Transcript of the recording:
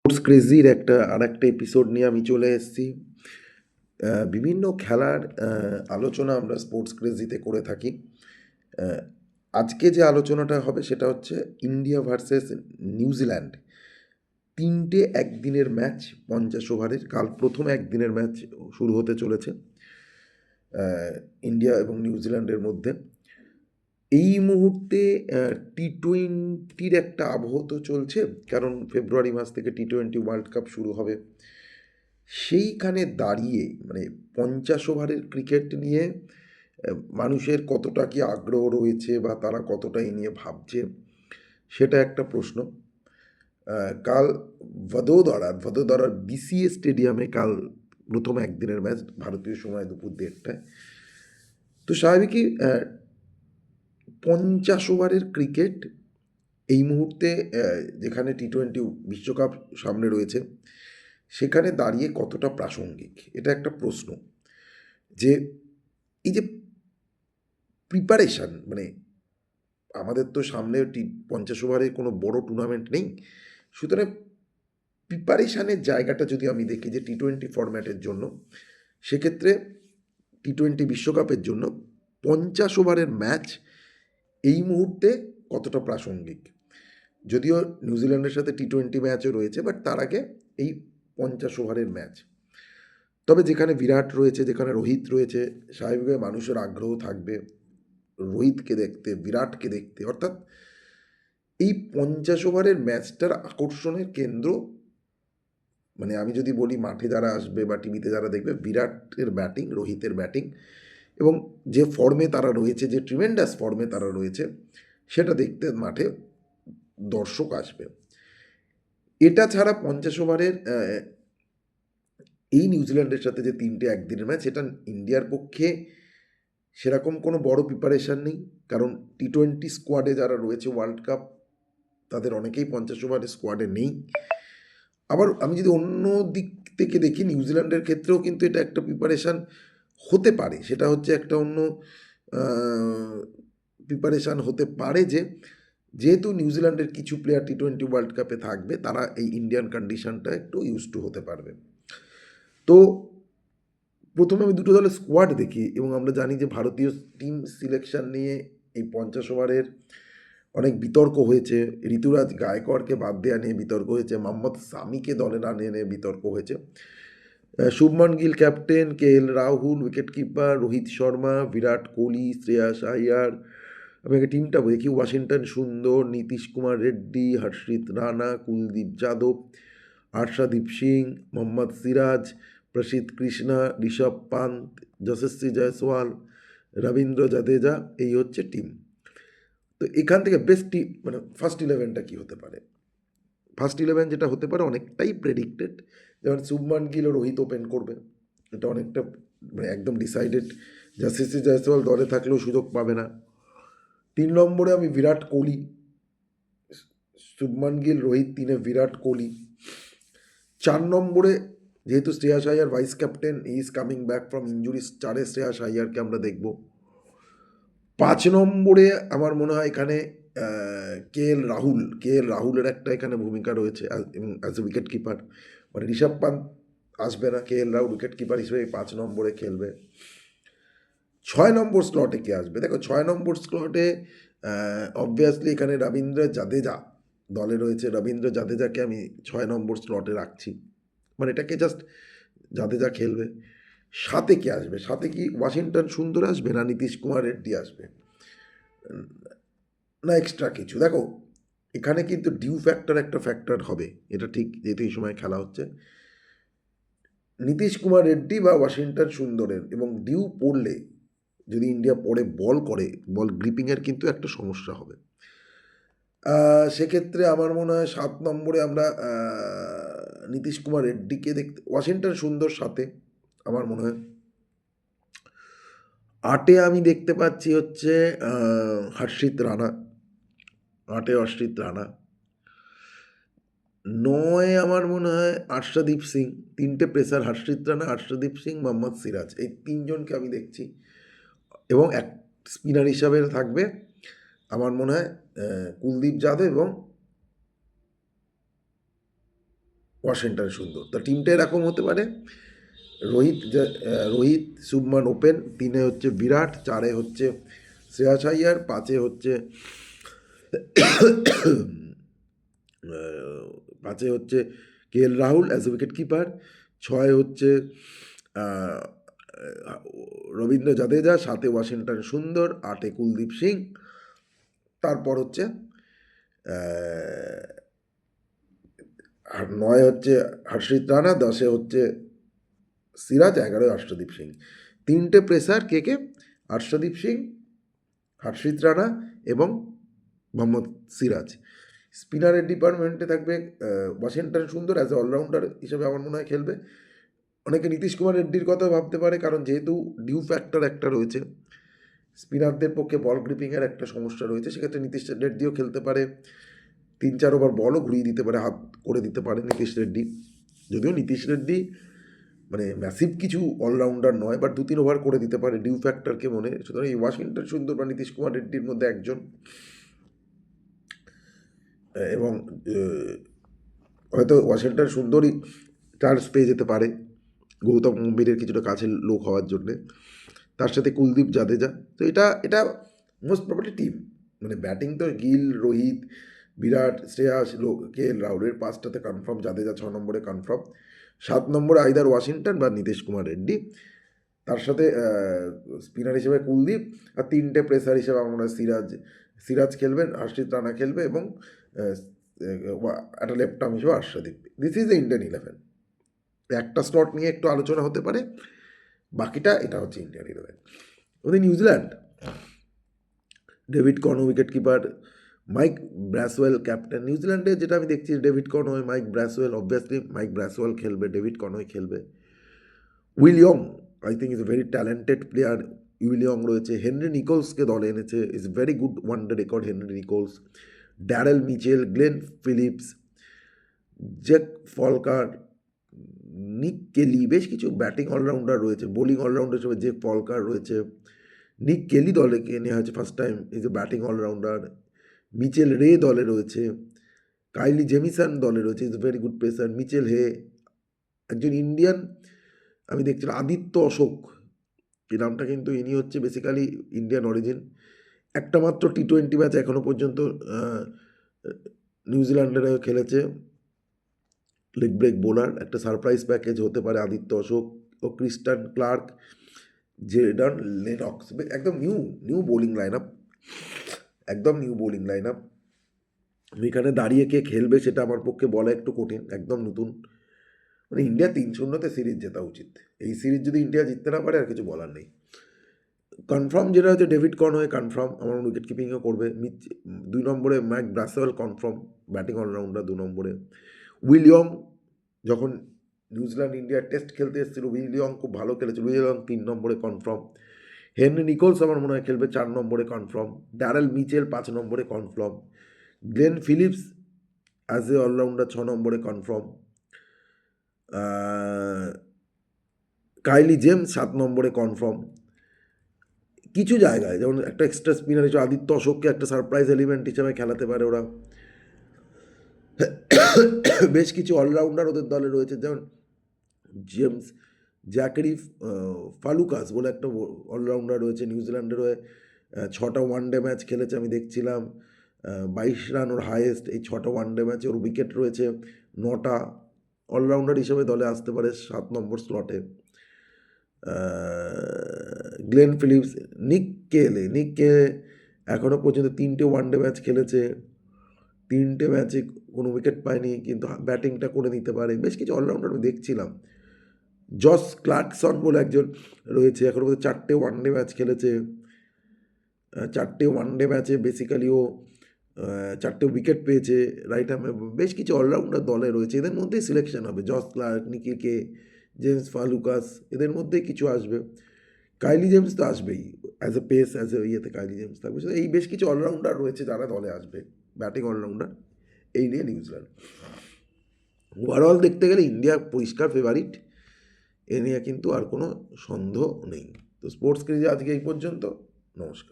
Sports ক্রেজির আরেকটা episode নিয়ে আমি চলে এসেছি। বিভিন্ন খেলার আলোচনা আমরা স্পোর্টস ক্রেজিতে করে থাকি। আ আজকে যে আলোচনাটা হবে সেটা হচ্ছে ইন্ডিয়া ভার্সেস নিউজিল্যান্ড। ৩ টে একদিনের ম্যাচ ৫০ ওভারের। কাল প্রথম একদিনের ম্যাচ শুরু হতে চলেছে আ ইন্ডিয়া এবং নিউজিল্যান্ডের মধ্যে। এই মুহূর্তে টি-টোয়েন্টির একটা আবহ তো চলছে। কারণ ফেব্রুয়ারি মাস থেকে টি-টোয়েন্টি ওয়ার্ল্ড কাপ শুরু হবে। সেইখানে দাঁড়িয়ে মানে ৫০ ওভারের ক্রিকেট নিয়ে মানুষের কতটা কি আগ্রহ রয়েছে বা তারা কতটা এই নিয়ে ভাবছে সেটা একটা প্রশ্ন। কাল ভদোদরার বিসিএ স্টেডিয়ামে কাল প্রথম একদিনের ম্যাচ ভারতীয় সময় দুপুর ১:৩০টায়। তো স্বাভাবিকই ৫০ ওভারের ক্রিকেট এই মুহূর্তে যেখানে টি-টোয়েন্টি বিশ্বকাপ সামনে রয়েছে সেখানে দাঁড়িয়ে কতটা প্রাসঙ্গিক এটা একটা প্রশ্ন। যে এই যে প্রিপারেশান মানে আমাদের তো সামনে ৫০ ওভারের কোনো বড় টুর্নামেন্ট নেই। সুতরাং প্রিপারেশানের জায়গাটা যদি আমি দেখি যে টি-টোয়েন্টি ফরম্যাটের জন্য, সেক্ষেত্রে টি-টোয়েন্টি বিশ্বকাপের জন্য ৫০ ওভারের ম্যাচ এই মুহূর্তে কতটা প্রাসঙ্গিক। যদিও নিউজিল্যান্ডের সাথে টি-টোয়েন্টি ম্যাচও রয়েছে, বাট তার আগে এই ৫০ ওভারের ম্যাচ। তবে যেখানে বিরাট রয়েছে, যেখানে রোহিত রয়েছে, স্বাভাবিকভাবে মানুষের আগ্রহ থাকবে রোহিতকে দেখতে, বিরাটকে দেখতে। অর্থাৎ এই ৫০ ওভারের ম্যাচটার আকর্ষণের কেন্দ্র মানে আমি যদি বলি মাঠে যারা আসবে বা টিভিতে যারা দেখবে, বিরাটের ব্যাটিং, রোহিতের ব্যাটিং এবং যে ফর্মে তারা রয়েছে, যে ট্রিমেন্ডাস ফর্মে তারা রয়েছে, সেটা দেখতে মাঠে দর্শক আসবে। এটা ছাড়া ৫০ ওভারের এই নিউজিল্যান্ডের সাথে যে ৩ টে একদিনের ম্যাচ, এটা ইন্ডিয়ার পক্ষে সেরকম কোনো বড় প্রিপারেশান নেই। কারণ টি-টোয়েন্টি স্কোয়াডে যারা রয়েছে ওয়ার্ল্ড কাপ তাদের অনেকেই ৫০ ওভারের স্কোয়াডে নেই। আবার আমি যদি অন্য দিক থেকে দেখি, নিউজিল্যান্ডের ক্ষেত্রেও কিন্তু এটা একটা প্রিপারেশান হতে পারে। সেটা হচ্ছে একটা অন্য প্রিপারেশান হতে পারে যে যেহেতু নিউজিল্যান্ডের কিছু প্লেয়ার টি-টোয়েন্টি ওয়ার্ল্ড কাপে থাকবে, তারা এই ইন্ডিয়ান কন্ডিশনটা একটু ইউজ টু হতে পারবে। তো প্রথমে আমি দুটো দলের স্কোয়াড দেখি এবং আমরা জানি যে ভারতীয় টিম সিলেকশন নিয়ে এই ৫০ ওভারের অনেক বিতর্ক হয়েছে। ঋতুরাজ গায়কোয়াড়কে বাদ দেওয়া নিয়ে বিতর্ক হয়েছে, মোহাম্মদ সামিকে দলে না নিয়ে বিতর্ক হয়েছে। Shubman Gill captain, K L. Rahul wicket keeper, Rohit Sharma, Virat Kohli, Shreyas Iyer. আমি আগে টিমটা দেখি। ওয়াশিংটন সুন্দর, নীতিশ কুমার রেড্ডি, হর্ষিত রানা, কুলদীপ যাদব, আর্শদীপ সিং, মোহাম্মদ সিরাজ, প্রসিদ্ধ কৃষ্ণা, ঋষভ পান্ত, যশস্বী জয়সওয়াল, রবীন্দ্র জাদেজা। এই হচ্ছে টিম। তো এখান থেকে বেস্ট টিম মানে ফার্স্ট 11টা কী হতে পারে? ফার্স্ট 11 যেটা হতে পারে অনেকটাই প্রেডিক্টেড। যেমন শুভমান গিল ও রোহিত ওপেন করবে, এটা অনেকটা মানে একদম ডিসাইডেড। যশস্বী জয়সওয়াল দলে থাকলেও সুযোগ পাবে না। ৩ নম্বরে আমি বিরাট কোহলি, শুভমান গিল, রোহিত ৩-এ বিরাট কোহলি। ৪ নম্বরে যেহেতু Shreyas Iyer vice captain, he is coming back from injury, 4-এ শ্রেয়াস আইয়ারকে আমরা দেখব। ৫ নম্বরে আমার মনে হয় এখানে কে.এল. রাহুলের একটা এখানে ভূমিকা রয়েছে এবং অ্যাজ এ উইকেট কিপার। মানে ঋষভ পান্ত আসবে না, কে.এল. রাহুল উইকেট কিপার হিসেবে ৫ নম্বরে খেলবে। ৬ নম্বর স্লটে কে আসবে? দেখো ৬ নম্বর স্লটে অবভিয়াসলি এখানে রবীন্দ্র জাদেজা দলে রয়েছে। রবীন্দ্র জাদেজাকে আমি ৬ নম্বর স্লটে রাখছি। মানে এটাকে জাস্ট জাদেজা খেলবে। ৭-এ কে আসবে? ৭-এ কি ওয়াশিংটন সুন্দর আসবে না নীতিশ কুমার রেড্ডি আসবে, না এক্সট্রা কিছু? দেখো এখানে কিন্তু ডিউ ফ্যাক্টর একটা ফ্যাক্টর হবে, এটা ঠিক, যেহেতু এই সময় খেলা হচ্ছে। নীতিশ কুমার রেড্ডি বা ওয়াশিংটন সুন্দরের এবং ডিউ পড়লে যদি ইন্ডিয়া পরে বল করে, বল গ্রিপিংয়ের কিন্তু একটা সমস্যা হবে। সেক্ষেত্রে আমার মনে হয় ৭ নম্বরে আমরা নীতিশ কুমার রেড্ডিকে দেখতে, ওয়াশিংটন সুন্দর ৭-এ আমার মনে হয়। ৮-এ আমি দেখতে পাচ্ছি হচ্ছে হর্ষিত রানা, ৮-এ হর্ষিত রানা। ৯-এ আমার মনে হয় আর্শদীপ সিং। ৩টে পেসার, হর্ষিত রানা, আর্শদীপ সিং, মোহাম্মদ সিরাজ, এই ৩ জনকে আমি দেখছি। এবং এক স্পিনার হিসাবে থাকবে আমার মনে হয় কুলদীপ যাদব এবং ওয়াশিংটন সুন্দর। তা টিমটা এরকম হতে পারে, রোহিত শুভমান ওপেন, 3-এ হচ্ছে বিরাট, 4-এ হচ্ছে শ্রেয়াস আইয়ার, 5-এ হচ্ছে 5-এ হচ্ছে KL Rahul as a wicket keeper, 6-এ হচ্ছে আহ, রবীন্দ্র জাদেজা, 7-এ ওয়াশিংটন সুন্দর, 8-এ কুলদীপ সিং, তারপর হচ্ছে আহ, আর 9-এ হচ্ছে হর্ষিত রানা, 10-এ হচ্ছে সিরাজ, 11-এ হর্ষদীপ সিং। 3টে প্রেসার কে কে? হর্ষদীপ সিং, হর্ষিত রানা এবং মোহাম্মদ সিরাজ। স্পিনারের ডিপার্টমেন্টে থাকবে ওয়াশিংটন সুন্দর অ্যাজ এ অলরাউন্ডার হিসেবে আমার মনে হয় খেলবে। অনেকে নীতিশ কুমার রেড্ডির কথা ভাবতে পারে, কারণ যেহেতু ডিউ ফ্যাক্টর একটা রয়েছে, স্পিনারদের পক্ষে বল গ্রিপিংয়ের একটা সমস্যা রয়েছে, সেক্ষেত্রে নীতিশ রেড্ডিও খেলতে পারে। 3-4 ওভার বলও ঘুরিয়ে দিতে পারে, হাত করে দিতে পারে নীতিশ রেড্ডি। যদিও নীতিশ রেড্ডি মানে ম্যাসিভ কিছু অলরাউন্ডার নয়, বাট 2-3 ওভার করে দিতে পারে ডিউ ফ্যাক্টরকে মনে। সুতরাং এই ওয়াশিংটন সুন্দর বা নীতিশ কুমার রেড্ডির মধ্যে একজন, এবং হয়তো ওয়াশিংটন সুন্দরই চান্স পেয়ে যেতে পারে গৌতম গম্ভীরের কিছুটা কাছের লোক হওয়ার জন্যে, তার সাথে কুলদীপ জাদেজা। তো এটা এটা মোস্ট প্রবাবলি টিম, মানে ব্যাটিং তো গিল, রোহিত, বিরাট, শ্রেয়াস, KL রাহুলের 5টাতে কনফার্ম, জাদেজা 6 নম্বরে কনফার্ম, 7 নম্বরে আইদার ওয়াশিংটন বা নীতিশ কুমার রেড্ডি, তার সাথে স্পিনার হিসেবে কুলদীপ, আর 3টে প্রেসার হিসেবে আমরা সিরাজ খেলবেন, হর্ষিত রানা খেলবে, এবং একটা লেফট আর্ম হিসেবে Harshdeep. This is the Indian 11। একটা স্লট নিয়ে একটু আলোচনা হতে পারে, বাকিটা এটা হচ্ছে ইন্ডিয়ান 11। ওদের নিউজিল্যান্ড, ডেভিড কর্নো wicket keeper, Mike Bracewell captain. নিউজিল্যান্ডে যেটা আমি দেখছি, ডেভিড কর্নোয়, Mike Bracewell, obviously Mike Bracewell খেলবে, ডেভিড কর্নোয় খেলবে। Will Young I think is a very talented player, Will Young রয়েছে। হেনরি নিকোলসকে দলে এনেছে, is very good one day record Henry Nicholls. Daryl Mitchell, Glenn Phillips, Zak Foulkes, Nick Kelly, বেশ কিছু batting all rounder রয়েছে। Bowling all rounder হিসেবে Zak Foulkes রয়েছে, নিক কেলি দলে নেওয়া হয়েছে first time, is a batting all rounder. Mitchell Ray দলে রয়েছে, কাইলি জেমিসন দলে রয়েছে, is a very good pacer. Mitchell Hay, একজন ইন্ডিয়ান আমি দেখছিলাম আদিত্য অশোক, এই নামটা, কিন্তু ইনি হচ্ছে বেসিক্যালি ইন্ডিয়ান অরিজিন। একটা মাত্র T20 ম্যাচ এখনও পর্যন্ত নিউজিল্যান্ডের হয়ে খেলেছে, লেগ ব্রেক বোলার। একটা সারপ্রাইজ প্যাকেজ হতে পারে আদিত্য অশোক ও ক্রিস্টান ক্লার্ক, জেডন লেনক্স। একদম নিউ বোলিং লাইন আপ, একদম নিউ বোলিং লাইন আপ। এখানে দাঁড়িয়ে কে খেলবে সেটা আমার পক্ষে বলা একটু কঠিন, একদম নতুন। মানে ইন্ডিয়া 3-0-তে সিরিজ জেতা উচিত। এই সিরিজ যদি ইন্ডিয়া জিততে না পারে, আর কিছু বলার নেই। কনফার্ম যেটা হচ্ছে ডেভিড কর্নওয়ে কনফার্ম, আমার উইকেট কিপিংও করবে। 2 নম্বরে মাইক ব্রাসওয়েল কনফার্ম, ব্যাটিং অলরাউন্ডার 2 নম্বরে। উইল ইয়ং যখন নিউজিল্যান্ড ইন্ডিয়া টেস্ট খেলতে এসেছিল, উইল ইয়ং খুব ভালো খেলেছিল, উইল ইয়ং 3 নম্বরে কনফার্ম। হেনরি নিকোলস আমার মনে হয় খেলবে 4 নম্বরে কনফার্ম। ড্যারেল মিচেল 5 নম্বরে confirm. Glenn Phillips as a all-rounder 6 নম্বরে কনফার্ম। কাইলি জেমস 7 নম্বরে কনফার্ম। কিছু জায়গায় যেমন একটা এক্সট্রা স্পিনার হিসেবে আদিত্য অশোককে একটা সারপ্রাইজ এলিমেন্ট হিসেবে খেলাতে পারে ওরা। বেশ কিছু অলরাউন্ডার ওদের দলে রয়েছে, যেমন জেমস জ্যাকারি ফালুকাস বলে একটা অলরাউন্ডার রয়েছে নিউজিল্যান্ডের হয়ে। 6টা ওয়ানডে ম্যাচ খেলেছে আমি দেখছিলাম, 22 রান ওর হাইয়েস্ট। এই 6টা ওয়ানডে ম্যাচে ওর উইকেট রয়েছে 9টা। অলরাউন্ডার হিসেবে দলে আসতে পারে 7 নম্বর স্লটে। গ্লেন ফিলিপস, নিক কে এখনও পর্যন্ত 3টে ওয়ানডে ম্যাচ খেলেছে, 3টে ম্যাচে কোনো উইকেট পায়নি, কিন্তু ব্যাটিংটা করে নিতে পারে। বেশ কিছু অলরাউন্ডার আমি দেখছিলাম। জস ক্লার্কসন বলে একজন রয়েছে, এখনও পর্যন্ত 4টে ওয়ানডে ম্যাচ খেলেছে। 4টে ওয়ানডে ম্যাচে বেসিক্যালি ও 4টে উইকেট পেয়েছে, রাইট হ্যামে। বেশ কিছু অলরাউন্ডার দলে রয়েছে, এদের মধ্যেই সিলেকশন হবে। জস ক্লার্ক, নিকি কে, জেমস ফালুকাস, এদের মধ্যেই কিছু আসবে। কাইলি জেমস তো আসবেই, as a pace, as a ইয়েতে কাইলি জেমস থাকবে। এই বেশ কিছু অলরাউন্ডার রয়েছে যারা দলে আসবে, ব্যাটিং অলরাউন্ডার। এই নিয়ে নিউজিল্যান্ড ওভারঅল দেখতে গেলে ইন্ডিয়া পরিষ্কার ফেভারিট, এ নিয়ে কিন্তু আর কোনো সন্দেহ নেই। তো স্পোর্টস ক্রিজে আজকে এই পর্যন্ত। নমস্কার।